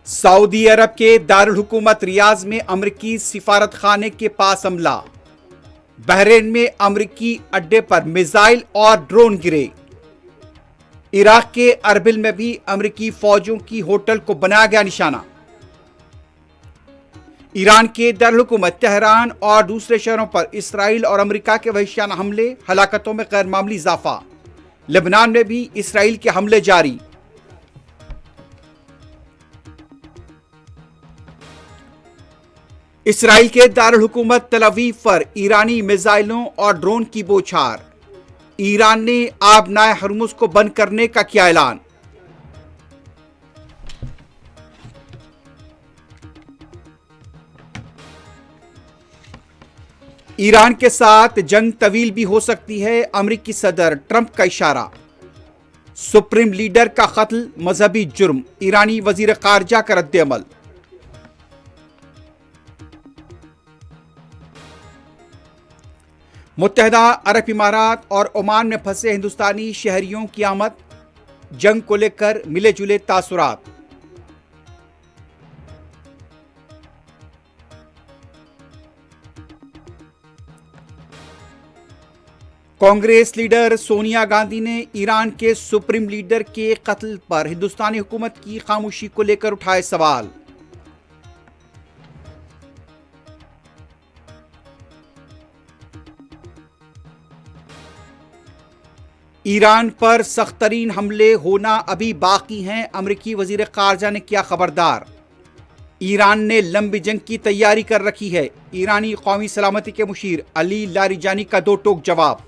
Saudi अरब के दारुल हुकूमत रियाज में अमरीकी सिफारत खाने के पास हमला। बहरीन में अमरीकी अड्डे पर मिसाइल और ड्रोन गिरे। इराक के अरबिल में भी अमरीकी फौजों की होटल को बनाया गया निशाना। ईरान के दारुल हुकूमत तेहरान और दूसरे शहरों पर इसराइल और अमेरिका के वहशियाना हमले, हलाकतों में गैर मामूली इजाफा। लेबनान में भी इसराइल के हमले जारी। इसराइल के दारुल हुकूमत तल अवीव पर ईरानी मिसाइलों और ड्रोन की बौछार। ईरान ने आबनाए हरमुज को बंद करने का किया ऐलान। ईरान के साथ जंग तवील भी हो सकती है, अमेरिकी सदर ट्रंप का इशारा। सुप्रीम लीडर का कत्ल मजहबी जुर्म, ईरानी वजीर खारजा का रद्द-ए-अमल। मुत्तहिदा अरब इमारात और ओमान में फंसे हिंदुस्तानी शहरियों की आमद, जंग को लेकर मिले जुले तासुरात। कांग्रेस लीडर सोनिया गांधी ने ईरान के सुप्रीम लीडर के कत्ल पर हिंदुस्तानी हुकूमत की खामोशी को लेकर उठाए सवाल। ईरान पर सख्त तरीन हमले होना अभी बाकी हैं, अमरीकी वजीर खारजा ने किया खबरदार। ईरान ने लंबी जंग की तैयारी कर रखी है, ईरानी कौमी सलामती के मुशीर अली लारिजानी का दो टोक जवाब।